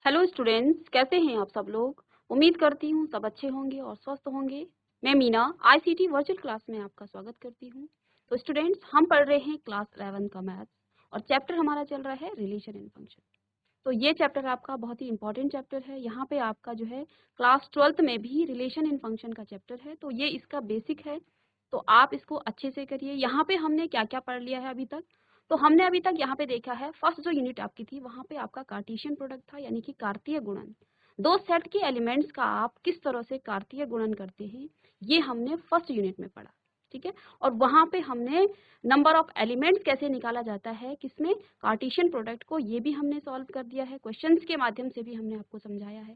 Hello students, कैसे हैं आप सब लोग। उम्मीद करती हूँ सब अच्छे होंगे और स्वस्थ होंगे। मैं मीना आईसीटी वर्चुअल क्लास में आपका स्वागत करती हूँ। तो स्टूडेंट्स, हम पढ़ रहे हैं क्लास 11 का मैथ्स और चैप्टर हमारा चल रहा है रिलेशन एंड फंक्शन। तो ये चैप्टर आपका बहुत ही इंपॉर्टेंट चैप्टर है। यहाँ पे आपका जो है क्लास 12th में भी रिलेशन एंड फंक्शन का चैप्टर है, तो ये इसका बेसिक है। तो आप इसको अच्छे से करिए। यहाँ पे हमने क्या क्या पढ़ लिया है अभी तक। तो हमने अभी तक यहाँ पे देखा है, फर्स्ट जो यूनिट आपकी थी वहाँ पे आपका कार्टेशियन प्रोडक्ट था, यानी कि कार्तीय गुणन। दो सेट के एलिमेंट्स का आप किस तरह से कार्तीय गुणन करते हैं, ये हमने फर्स्ट यूनिट में पढ़ा। ठीक है। और वहाँ पे हमने नंबर ऑफ एलिमेंट्स कैसे निकाला जाता है किसमें, कार्टेशियन प्रोडक्ट को, ये भी हमने सॉल्व कर दिया है। क्वेश्चंस के माध्यम से भी हमने आपको समझाया है।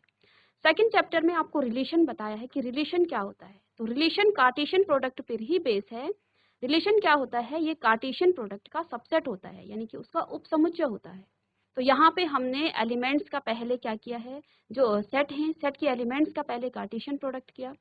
सेकंड चैप्टर में आपको रिलेशन बताया है कि रिलेशन क्या होता है। तो रिलेशन कार्टेशियन प्रोडक्ट पर ही बेस है। रिलेशन क्या होता है, ये कार्टेशियन प्रोडक्ट का सबसेट होता है, यानी कि उसका उपसमुच्चय होता है। तो यहाँ पे हमने एलिमेंट्स का पहले क्या किया है, जो सेट हैं, सेट के एलिमेंट्स का पहले कार्टेशियन प्रोडक्ट किया।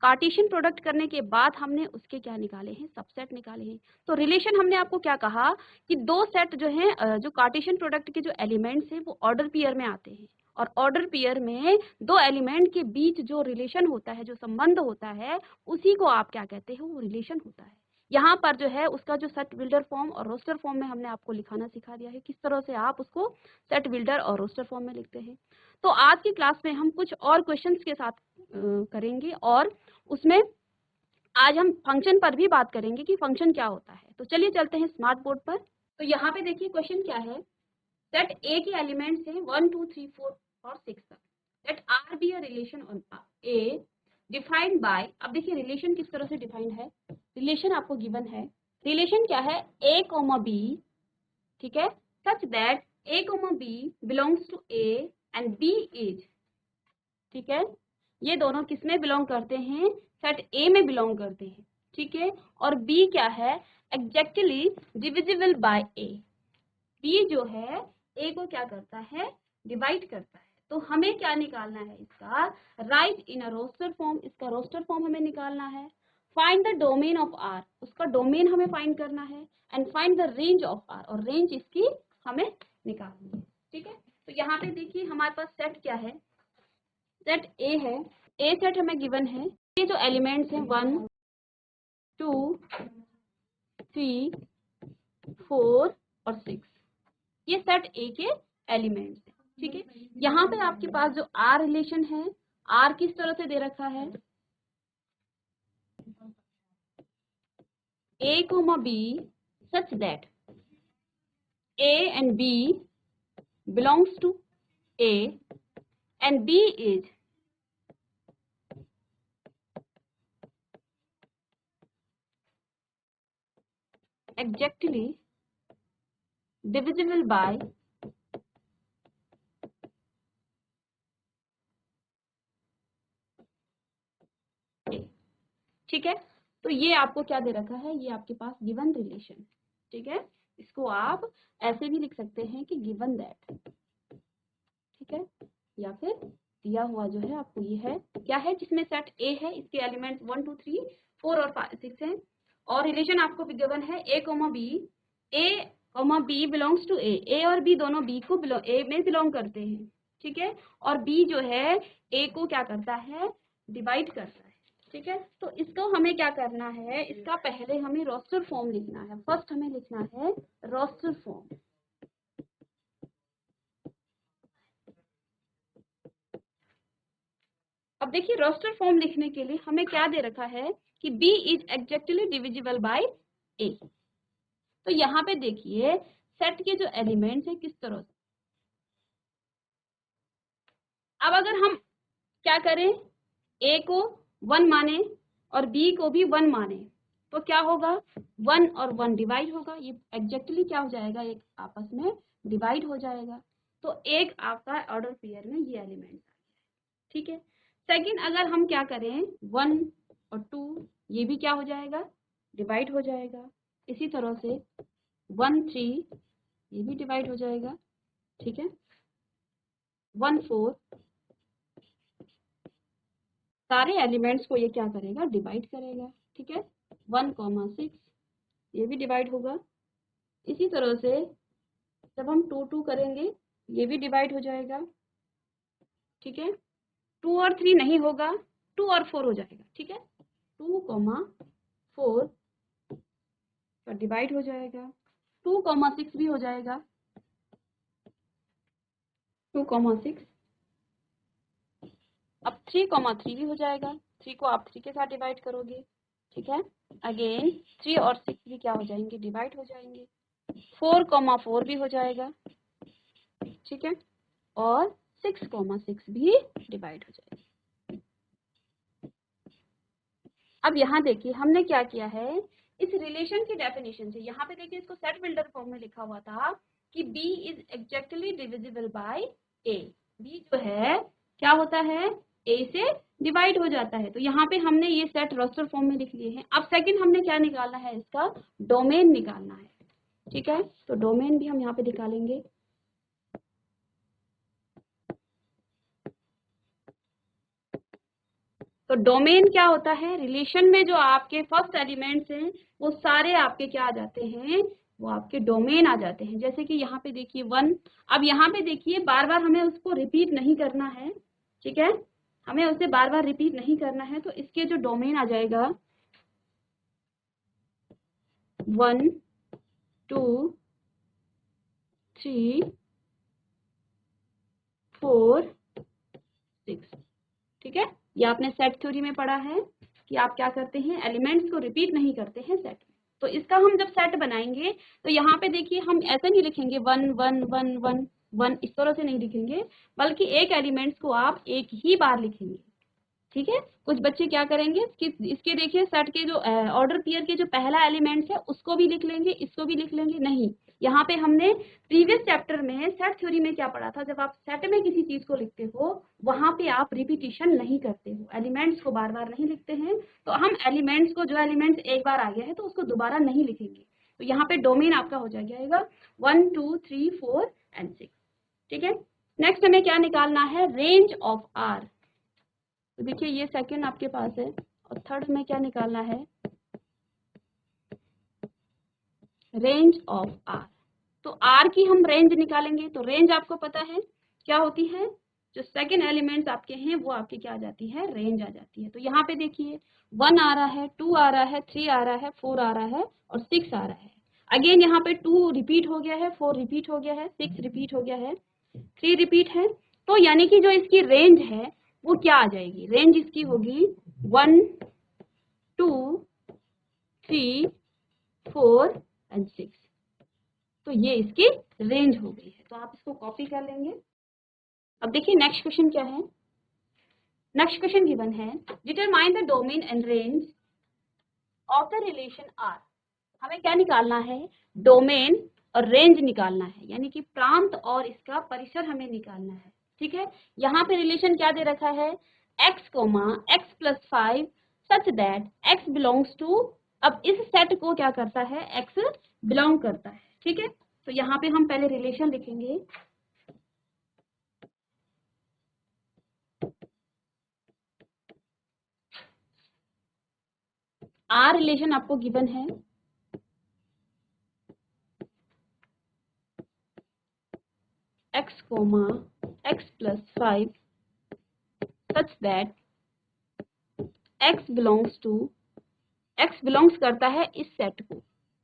कार्टेशियन प्रोडक्ट करने के बाद हमने उसके क्या निकाले हैं, सबसेट निकाले हैं। तो रिलेशन हमने आपको क्या कहा कि दो सेट जो हैं, जो कार्टेशियन प्रोडक्ट के जो एलिमेंट्स हैं वो ऑर्डर पेयर में आते हैं। और ऑर्डर पेयर में दो एलिमेंट के बीच जो रिलेशन होता है, जो संबंध होता है, उसी को आप क्या कहते हैं, वो रिलेशन होता है। यहाँ पर जो है उसका जो सेट बिल्डर फॉर्म और रोस्टर फॉर्म में हमने आपको लिखाना सिखा दिया है, किस तरह से आप उसको सेट बिल्डर और रोस्टर फॉर्म में लिखते हैं। तो आज की क्लास में हम कुछ और क्वेश्चंस के साथ करेंगे, और उसमें आज हम फंक्शन पर भी बात करेंगे कि फंक्शन क्या होता है। तो चलिए चलते हैं स्मार्ट बोर्ड पर। तो यहाँ पे देखिए क्वेश्चन क्या है। सेट ए के एलिमेंट्स हैं 1 2 3 4 और 6 तक। Let R be a relation on A defined by, अब देखिए रिलेशन किस तरह से डिफाइंड है। रिलेशन आपको गिवन है। रिलेशन क्या है, ए कोमा बी, ठीक है, such that A comma B belongs to A and B is, ठीक है, ये दोनों किस में बिलोंग करते हैं, सेट ए में बिलोंग करते हैं। ठीक है। और बी क्या है, exactly divisible by A. B जो है ए को क्या करता है, डिवाइड करता है। तो हमें क्या निकालना है इसका, write in a roster form, इसका रोस्टर फॉर्म हमें निकालना है। Find the domain of R, उसका डोमेन हमें फाइंड करना है। And find the range of R, और रेंज इसकी हमें निकालनी है। ठीक है। तो यहाँ पे देखिए हमारे पास सेट क्या है, सेट ए है। ए सेट हमें गिवन है। ये जो एलिमेंट्स हैं 1 2 3 4 और 6, ये सेट ए के एलिमेंट्स हैं। ठीक है। यहाँ पे आपके पास जो आर रिलेशन है, आर किस तरह से दे रखा है, A comma B such that A and B belongs to A and B is exactly divisible by a। ठीक है। तो ये आपको क्या दे रखा है, ये आपके पास गिवन रिलेशन। ठीक है। इसको आप ऐसे भी लिख सकते हैं कि गिवन दैट, ठीक है, या फिर दिया हुआ जो है आपको ये है क्या है, जिसमें सेट ए है, इसके एलिमेंट्स 1 2 3 4 और 6 हैं। और रिलेशन आपको भी गिवन है A comma B, A comma B belongs to A, A और बी दोनों बी को ए में बिलोंग करते हैं। ठीक है। और बी जो है ए को क्या करता है, डिवाइड करता है। ठीक है। तो इसको हमें क्या करना है, इसका पहले हमें रोस्टर फॉर्म लिखना है। फर्स्ट हमें लिखना है रोस्टर फॉर्म। अब देखिए रोस्टर फॉर्म लिखने के लिए हमें क्या दे रखा है कि b is exactly divisible bye a। तो यहाँ पे देखिए सेट के जो एलिमेंट्स हैं किस तरह से, अब अगर हम क्या करें, a को 1 माने और b को भी 1 माने, तो क्या होगा, 1 और 1 डिवाइड होगा, ये एग्जैक्टली क्या हो जाएगा, एक आपस में डिवाइड हो जाएगा। तो एक आपका ऑर्डर पेयर में ये एलिमेंट्स आ गया। ठीक है। सेकंड, अगर हम क्या करें 1 और 2, ये भी क्या हो जाएगा, डिवाइड हो जाएगा। इसी तरह से 1 3, ये भी डिवाइड हो जाएगा। ठीक है। 1 4, सारे एलिमेंट्स को ये क्या करेगा, डिवाइड करेगा। ठीक है। 1 6, ये भी डिवाइड होगा। इसी तरह से जब हम 2 2 करेंगे, ये भी डिवाइड हो जाएगा। ठीक है। 2 और 3 नहीं होगा, 2 और 4 हो जाएगा, ठीक है। 2,4 का डिवाइड हो जाएगा, 2,6 भी हो जाएगा, 2,6। अब 3,3 भी हो जाएगा, 3 को आप 3 के साथ डिवाइड करोगे, ठीक है। अगेन 3 और 6 भी क्या हो जाएंगे, डिवाइड हो जाएंगे, 4,4 भी हो जाएगा, ठीक है। और 6,6 भी डिवाइड हो जाएगा। अब यहाँ देखिए हमने क्या किया है, इस रिलेशन की डेफिनेशन से, यहाँ पे देखिए इसको सेट बिल्डर फॉर्म में लिखा हुआ था कि B is exactly divisible bye A। B जो है क्या होता है, A से डिवाइड हो जाता है। तो यहाँ पे हमने ये सेट रोस्टर फॉर्म में लिख लिए हैं। अब सेकंड हमने क्या निकालना है, इसका डोमेन निकालना है, ठीक है। तो डोमेन भी हम यहाँ पे निकालेंगे। तो डोमेन क्या होता है, रिलेशन में जो आपके फर्स्ट एलिमेंट्स हैं वो सारे आपके क्या आ जाते हैं, वो आपके डोमेन आ जाते हैं। जैसे कि यहाँ पे देखिए 1, अब यहाँ पे देखिए बार बार हमें उसको रिपीट नहीं करना है, ठीक है। हमें उसे बार बार रिपीट नहीं करना है, तो इसके जो डोमेन आ जाएगा 1 2 3 4 6, ठीक है। ये आपने सेट थ्योरी में पढ़ा है कि आप क्या करते हैं, एलिमेंट्स को रिपीट नहीं करते हैं सेट में। तो इसका हम जब सेट बनाएंगे तो यहाँ पे देखिए हम ऐसा नहीं लिखेंगे 1 1 1 1 1, इस तरह से नहीं लिखेंगे, बल्कि एक एलिमेंट्स को आप एक ही बार लिखेंगे, ठीक है। कुछ बच्चे क्या करेंगे कि इसके देखिए सेट के जो ऑर्डर पेयर के जो पहला एलिमेंट है उसको भी लिख लेंगे, इसको भी लिख लेंगे, नहीं। यहाँ पे हमने प्रीवियस चैप्टर में सेट थ्योरी में क्या पढ़ा था, जब आप सेट में किसी चीज को लिखते हो वहां पे आप रिपीटिशन नहीं करते हो, एलिमेंट्स को बार बार नहीं लिखते हैं। तो हम एलिमेंट्स को, जो एलिमेंट्स एक बार आ गया है तो उसको दोबारा नहीं लिखेंगे। तो यहाँ पे डोमेन आपका हो जाएगा 1 2 3 4 एंड 6, ठीक है। नेक्स्ट हमें क्या निकालना है, रेंज ऑफ आर। तो देखिए ये सेकंड आपके पास है, और थर्ड में क्या निकालना है, रेंज ऑफ आर। तो आर की हम रेंज निकालेंगे। तो रेंज आपको पता है क्या होती है, जो सेकंड एलिमेंट्स आपके हैं वो आपकी क्या आ जाती है, रेंज आ जाती है। तो यहाँ पे देखिए 1 आ रहा है, 2 आ रहा है, 3 आ रहा है, 4 आ रहा है और 6 आ रहा है। अगेन यहाँ पे 2 रिपीट हो गया है, 4 रिपीट हो गया है, 6 रिपीट हो गया है, 3 रिपीट है। तो यानी कि जो इसकी रेंज है वो क्या आ जाएगी, रेंज इसकी होगी 1 2 3 4 एंड 6। तो ये इसकी रेंज हो गई है। तो आप इसको कॉपी कर लेंगे। अब देखिए नेक्स्ट क्वेश्चन क्या है, नेक्स्ट क्वेश्चन गिवन है, determine the domain and range of the relation R. हमें क्या निकालना है, डोमेन और रेंज निकालना है, यानी कि प्रांत और इसका परिसर हमें निकालना है, ठीक है। यहाँ पे रिलेशन क्या दे रखा है, x, x + 5 such that x belongs to, अब इस सेट को क्या करता है, x बिलोंग करता है, ठीक है। तो यहाँ पे हम पहले रिलेशन लिखेंगे, आर रिलेशन आपको गिवन है, x, x + 5 such that x belongs to, x belongs करता है इस सेट को,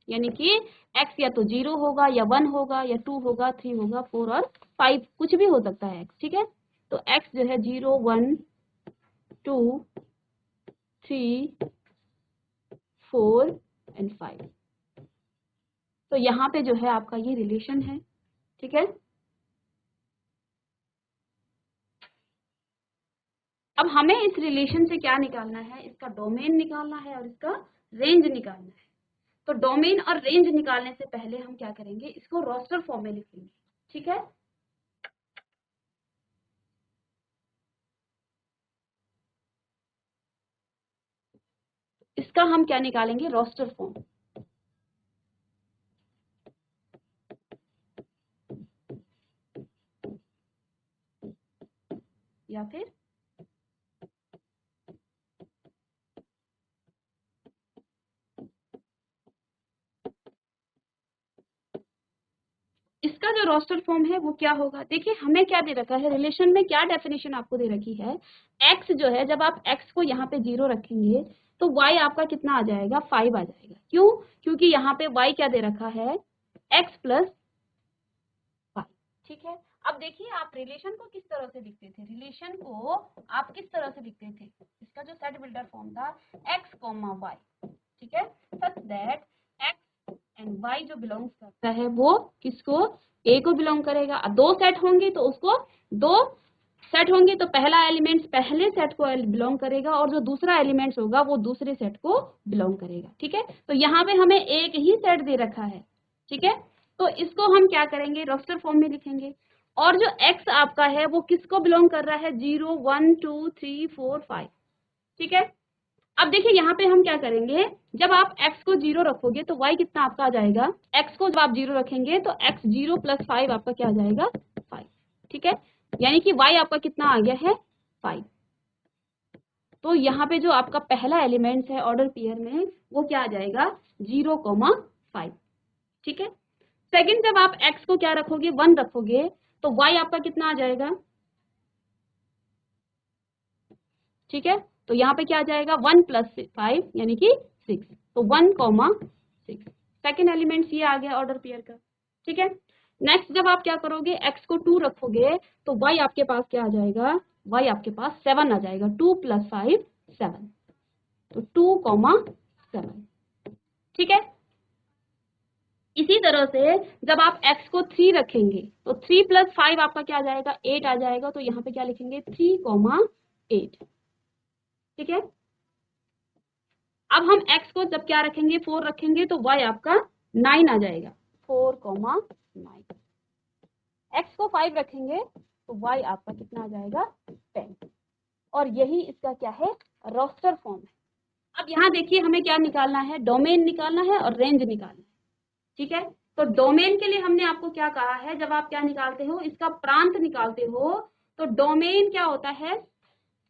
यानी कि x या तो 0 होगा या 1 होगा या 2 होगा, 3 होगा, 4 और 5 कुछ भी हो सकता है x, ठीक है। तो x जो है 0 1 2 3 4 एंड 5। तो यहाँ पे जो है आपका ये रिलेशन है, ठीक है। अब हमें इस रिलेशन से क्या निकालना है, इसका डोमेन निकालना है और इसका रेंज निकालना है। तो डोमेन और रेंज निकालने से पहले हम क्या करेंगे, इसको रोस्टर फॉर्म में लिखेंगे, ठीक है। इसका हम क्या निकालेंगे, रोस्टर फॉर्म, या फिर इसका जो रोस्टर फॉर्म है वो क्या होगा, देखिए हमें क्या दे रखा है, रिलेशन में क्या डेफिनेशन आपको दे रखी है, x जो है जब आप x को यहाँ पे 0 रखेंगे तो y आपका कितना आ जाएगा, 5 आ जाएगा। क्यों, क्योंकि यहाँ पे y क्या दे रखा है, x प्लस 5। ठीक है, अब देखिए आप रिलेशन को किस तरह से लिखते थे, रिलेशन को आप किस तरह से लिखते थे, इसका जो सेट बिल्डर फॉर्म था x, y, ठीक है, such that x and y जो बिलोंग्स करता है वो किसको, a को बिलोंग करेगा। अब दो सेट होंगे तो उसको, दो सेट होंगे तो पहला एलिमेंट पहले सेट को बिलोंग करेगा और जो दूसरा एलिमेंट होगा वो दूसरे सेट को बिलोंग करेगा। ठीक है, तो यहाँ पे हमें एक ही सेट दे रखा है। ठीक है, तो इसको हम क्या करेंगे, रोस्टर फॉर्म में लिखेंगे। और जो x आपका है वो किसको बिलोंग कर रहा है, 0 1 2 3 4 5। ठीक है, अब देखिए यहाँ पे हम क्या करेंगे, जब आप x को 0 रखोगे तो y कितना आपका आ जाएगा, x को जब आप 0 रखेंगे तो x 0 प्लस 5 आपका क्या आ जाएगा, 5। ठीक है, यानी कि y आपका कितना आ गया है, 5। तो यहाँ पे जो आपका पहला एलिमेंट है ऑर्डर पेयर में वो क्या आ जाएगा, 0, 5। ठीक है, सेकंड जब आप x को क्या रखोगे, 1 रखोगे तो y आपका कितना आ जाएगा। ठीक है, तो यहाँ पे क्या आ जाएगा, 1 प्लस 5 यानी कि 6, तो 1, 6। सेकेंड एलिमेंट ये आ गया ऑर्डर पेयर का। ठीक है, नेक्स्ट जब आप क्या करोगे, x को 2 रखोगे तो y आपके पास क्या आ जाएगा, y आपके पास 7 आ जाएगा, 2 प्लस 5 7, तो 2, 7। ठीक है, इसी तरह से जब आप x को 3 रखेंगे तो 3 प्लस 5 आपका क्या आ जाएगा, 8 आ जाएगा, तो यहाँ पे क्या लिखेंगे, 3, 8। ठीक है, अब हम x को जब क्या रखेंगे, 4 रखेंगे तो y आपका 9 आ जाएगा, 4, 9। x को 5 रखेंगे तो y आपका कितना आ जाएगा, 10। और यही इसका क्या है, रोस्टर फॉर्म है। अब यहाँ देखिए हमें क्या निकालना है, डोमेन निकालना है और रेंज निकालना है। ठीक है, तो डोमेन के लिए हमने आपको क्या कहा है, जब आप क्या निकालते हो, इसका प्रांत निकालते हो, तो डोमेन क्या होता है,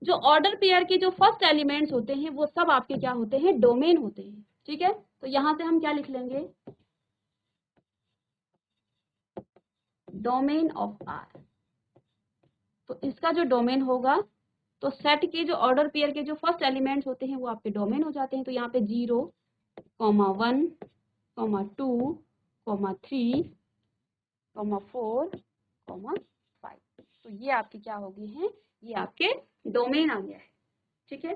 जो ऑर्डर पेयर के जो फर्स्ट एलिमेंट्स होते हैं वो सब आपके क्या होते हैं, डोमेन होते हैं। ठीक है, तो यहां से हम क्या लिख लेंगे, डोमेन ऑफ आर। तो इसका जो डोमेन होगा, तो सेट के जो ऑर्डर पेयर के जो फर्स्ट एलिमेंट्स होते हैं वो आपके डोमेन हो जाते हैं। तो यहाँ पे 0, 1, 2, 3, 4, 5, तो ये आपके क्या हो गए हैं, ये आपके डोमेन आ गया है। ठीक है,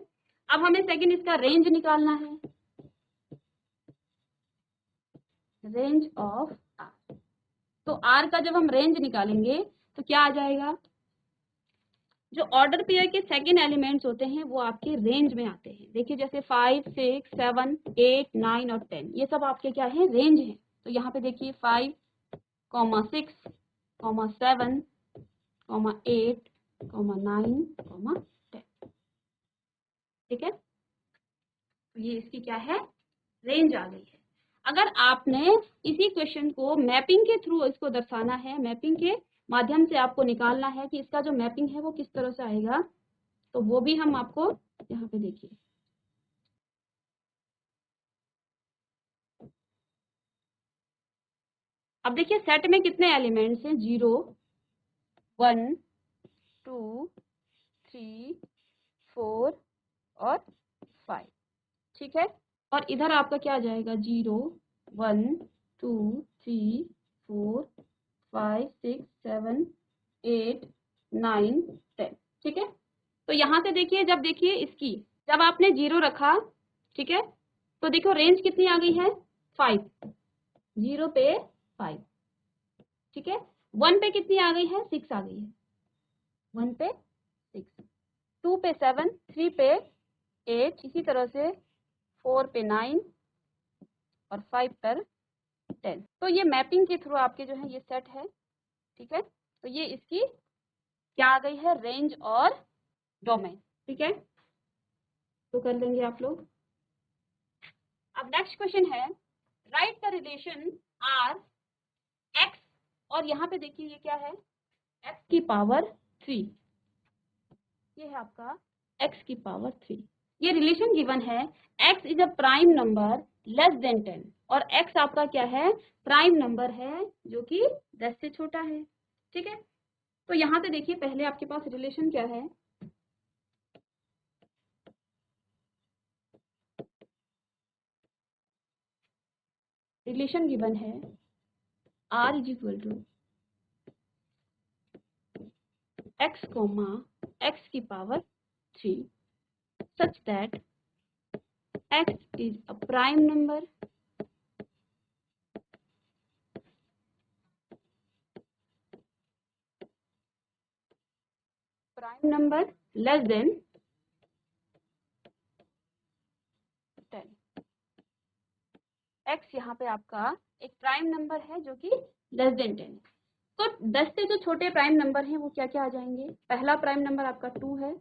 अब हमें सेकंड इसका रेंज निकालना है, रेंज ऑफ आर। तो आर का जब हम रेंज निकालेंगे तो क्या आ जाएगा, जो ऑर्डर पेयर के सेकंड एलिमेंट्स होते हैं वो आपके रेंज में आते हैं। देखिए जैसे 5, 6, 7, 8, 9 और 10 ये सब आपके क्या है, रेंज है। तो यहाँ पे देखिए 5, 6, 7, 8, 9, 10। ठीक है, तो ये इसकी क्या है, रेंज आ गई है। अगर आपने इसी क्वेश्चन को मैपिंग के थ्रू इसको दर्शाना है, मैपिंग के माध्यम से आपको निकालना है कि इसका जो मैपिंग है वो किस तरह से आएगा, तो वो भी हम आपको यहाँ पे देखिए, अब देखिए सेट में कितने एलिमेंट्स हैं, 0, 1, 2, 3, 4 और 5। ठीक है, और इधर आपका क्या आ जाएगा, 0, 1, 2, 3, 4, 5, 6, 7, 8, 9, 10। ठीक है, तो यहाँ से देखिए, जब देखिए इसकी जब आपने 0 रखा, ठीक है, तो देखो रेंज कितनी आ गई है, 5, 0 पे 5। ठीक है, 1 पे कितनी आ गई है, 6 आ गई है, 1 पे 6, 2 पे 7, 3 पे 8, इसी तरह से 4 पे 9 और 5 पर 10। तो ये मैपिंग के थ्रू आपके जो है ये सेट है। ठीक है, तो ये इसकी क्या आ गई है, रेंज और डोमेन। ठीक है, तो कर लेंगे आप लोग। अब नेक्स्ट क्वेश्चन है, write the relation R X, और यहाँ पे देखिए ये क्या है, एक्स की पावर 3, ये है आपका x की पावर 3। ये रिलेशन गिवन है, x is a prime number less than 10 और x आपका क्या है, प्राइम नंबर है जो कि 10 से छोटा है। ठीक है, तो यहाँ से देखिए पहले आपके पास रिलेशन क्या है, रिलेशन गिवन है r is equal to x comma x की power 3 such that x is a prime number less than 10। x यहाँ पे आपका एक प्राइम नंबर है जो कि लेस देन 10 है। तो 10 से जो छोटे प्राइम नंबर हैं वो क्या क्या आ जाएंगे, पहला प्राइम नंबर आपका 2 है,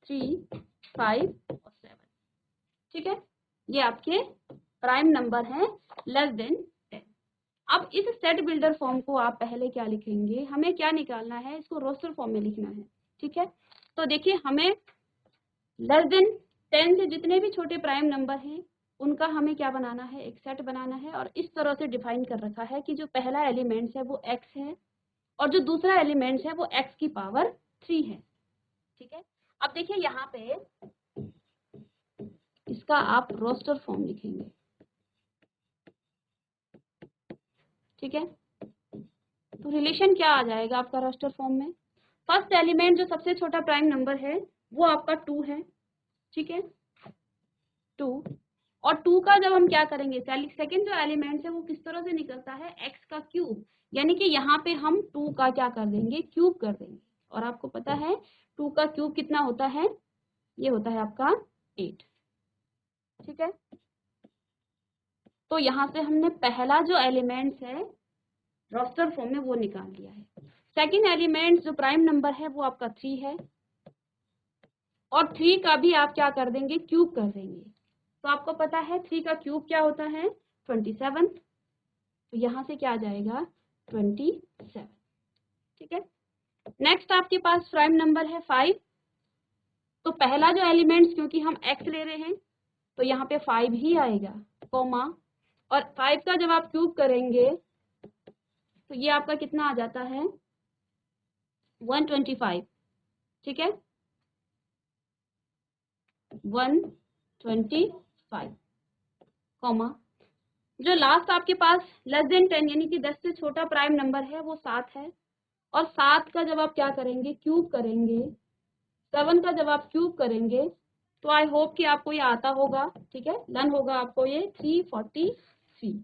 3, 5 और 7। ठीक है, ये आपके प्राइम नंबर हैं लेस देन 10। अब इस सेट बिल्डर फॉर्म को आप पहले क्या लिखेंगे, हमें क्या निकालना है, इसको रोस्टर फॉर्म में लिखना है। ठीक है, तो देखिए हमें लेस देन 10 से जितने भी छोटे प्राइम नंबर हैं उनका हमें क्या बनाना है, एक सेट बनाना है। और इस तरह से डिफाइन कर रखा है कि जो पहला एलिमेंट्स है वो x है और जो दूसरा एलिमेंट्स है वो x की पावर 3 है। ठीक है, अब देखिए यहाँ पे इसका आप रोस्टर फॉर्म लिखेंगे। ठीक है, तो रिलेशन क्या आ जाएगा आपका रोस्टर फॉर्म में, फर्स्ट एलिमेंट जो सबसे छोटा प्राइम नंबर है वो आपका 2 है। ठीक है, 2 और 2 का जब हम क्या करेंगे, सेकंड जो एलिमेंट है वो किस तरह से निकलता है, x का क्यूब, यानी कि यहाँ पे हम 2 का क्या कर देंगे, क्यूब कर देंगे। और आपको पता है 2 का क्यूब कितना होता है, ये होता है आपका 8। ठीक है, तो यहाँ से हमने पहला जो एलिमेंट्स है रोस्टर फॉर्म में वो निकाल लिया है। सेकंड एलिमेंट जो प्राइम नंबर है वो आपका 3 है और 3 का भी आप क्या कर देंगे, क्यूब कर देंगे। तो आपको पता है 3 का क्यूब क्या होता है, 27। तो यहाँ से क्या आ जाएगा, 27। ठीक है, नेक्स्ट आपके पास प्राइम नंबर है 5। तो पहला जो एलिमेंट्स क्योंकि हम x ले रहे हैं तो यहाँ पे 5 ही आएगा, कॉमा, और 5 का जब आप क्यूब करेंगे तो ये आपका कितना आ जाता है, 125। ठीक है, 125, कॉमा, जो लास्ट आपके पास लेस देन 10 यानी कि 10 से छोटा प्राइम नंबर है वो 7 है। और 7 का जब आप क्या करेंगे, क्यूब करेंगे, 7 का जब आप क्यूब करेंगे तो आई होप कि आपको ये आता होगा। ठीक है, डन होगा आपको ये 343।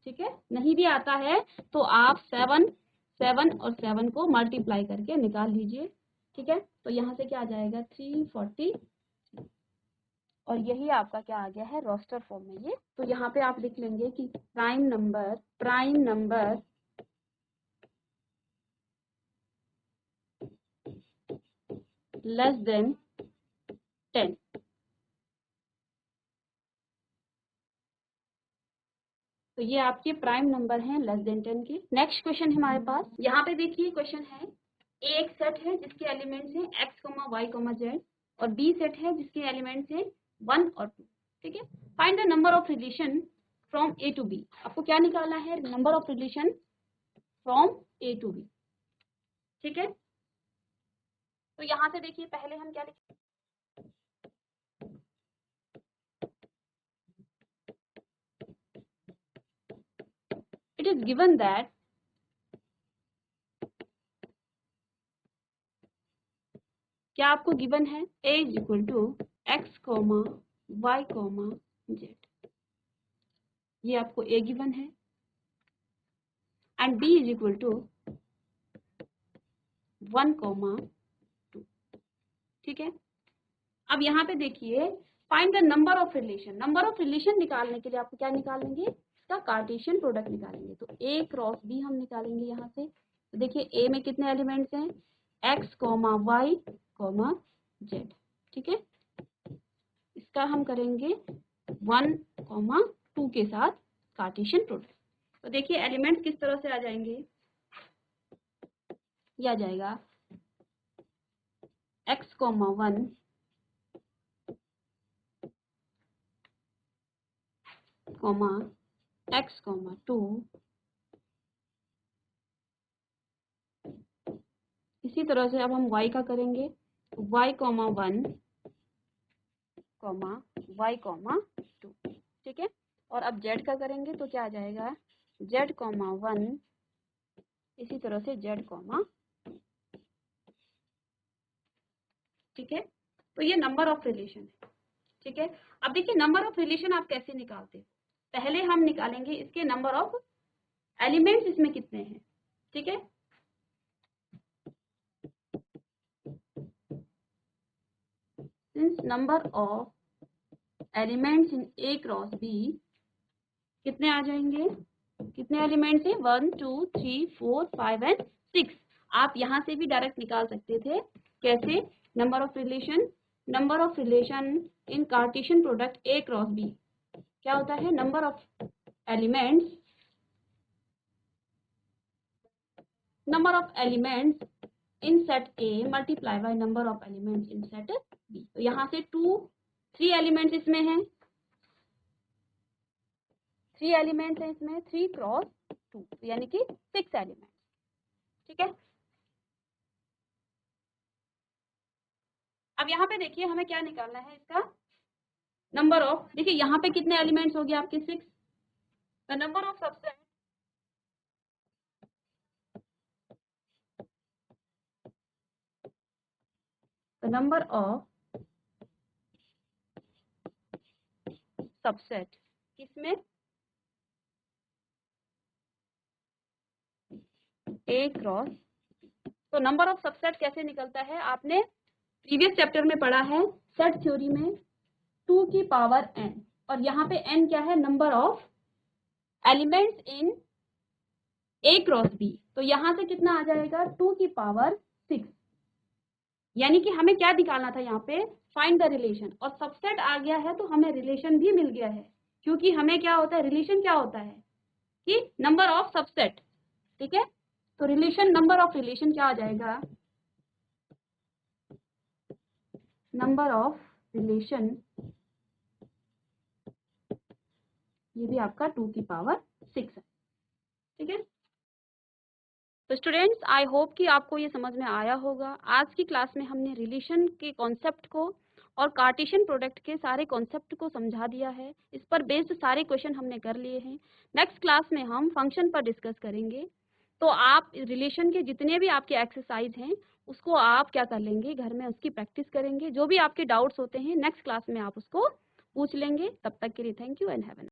ठीक है, नहीं भी आता है तो आप 7 और 7 को मल्टीप्लाई करके निकाल लीजिए। ठीक है, तो यहाँ से क्या आ जाएगा, 340 और यही आपका क्या आ गया है, रोस्टर फॉर्म में ये। तो यहाँ पे आप लिख लेंगे कि प्राइम नंबर लेस देन 10। तो ये आपके प्राइम नंबर हैं लेस देन 10 के। नेक्स्ट क्वेश्चन हमारे पास यहाँ पे देखिए, क्वेश्चन है ए एक सेट है जिसके एलिमेंट्स हैं x, y, z और बी सेट है जिसके एलिमेंट्स हैं 1 और 2। ठीक है, find the number of relation from A to B. आपको क्या निकालना है, number of relation from A to B. ठीक है, तो यहाँ से देखिए पहले हम क्या लिखें, इट इज गिवन दैट क्या आपको गिवन है, a is equal to x, y, z। ये आपको a गिवन है and b is equal to 1, 2। ठीक है, अब यहाँ पे देखिए find the number of relation. Number of relation निकालने के लिए आपको क्या निकालेंगे, इसका कार्टेशियन प्रोडक्ट निकालेंगे। तो a क्रॉस b हम निकालेंगे यहाँ से। तो देखिए a में कितने एलिमेंट्स हैं, x, y, z। ठीक है, इसका हम करेंगे 1, 2 के साथ कार्टेशियन प्रोडक्ट। तो देखिए एलिमेंट्स किस तरह से आ जाएंगे, ये आ जाएगा x, 1, कॉमा x कॉमा 2, इसी तरह से अब हम y का करेंगे, y comma 1 comma y comma 2, ठीक है। और अब z का करेंगे तो क्या आ जाएगा, z कॉमा 1, इसी तरह से z कॉमा, ठीक है। तो ये नंबर ऑफ रिलेशन है, ठीक है। अब देखिए नंबर ऑफ रिलेशन आप कैसे निकालते हो, पहले हम निकालेंगे इसके नंबर ऑफ एलिमेंट्स इसमें कितने हैं, ठीक है। Since number of elements in A cross B कितने आ जाएंगे, कितने एलिमेंट्स है 1 2 3 4 5 एंड 6। आप यहाँ से भी डायरेक्ट निकाल सकते थे, कैसे, number of relation in Cartesian product A cross B क्या होता है, number of elements in set A multiply by number of elements in set B. तो यहाँ से 3 एलिमेंट्स इसमें हैं, 3 एलिमेंट्स हैं इसमें, 3 क्रॉस 2 यानी कि 6 एलिमेंट्स, ठीक है। अब यहाँ पे देखिए हमें क्या निकालना है, इसका नंबर ऑफ, देखिए यहाँ पे कितने एलिमेंट्स हो गए आपके 6, द नंबर ऑफ सबसेट किसमें, ए क्रॉस। तो नंबर ऑफ सबसेट कैसे निकलता है, आपने प्रीवियस चैप्टर में पढ़ा है सेट थ्योरी में 2 की पावर n, और यहाँ पे n क्या है, number of elements in A cross B. तो यहाँ से कितना आ जाएगा 2 की पावर 6, यानी कि हमें क्या निकालना था यहाँ पे, फाइंड द रिलेशन, और सबसेट आ गया है तो हमें रिलेशन भी मिल गया है, क्योंकि हमें क्या होता है, रिलेशन क्या होता है कि नंबर ऑफ सबसेट, ठीक है। तो रिलेशन, नंबर ऑफ रिलेशन क्या आ जाएगा, नंबर ऑफ रिलेशन, ये भी आपका 2 की पावर 6 है, ठीक है। तो स्टूडेंट्स आई होप कि आपको ये समझ में आया होगा। आज की क्लास में हमने रिलेशन के कॉन्सेप्ट को और कार्टेशियन प्रोडक्ट के सारे कॉन्सेप्ट को समझा दिया है, इस पर बेस्ड सारे क्वेश्चन हमने कर लिए हैं। नेक्स्ट क्लास में हम फंक्शन पर डिस्कस करेंगे, तो आप रिलेशन के जितने भी आपके एक्सरसाइज हैं उसको आप क्या कर लेंगे, घर में उसकी प्रैक्टिस करेंगे, जो भी आपके डाउट्स होते हैं नेक्स्ट क्लास में आप उसको पूछ लेंगे। तब तक के लिए thank you and have a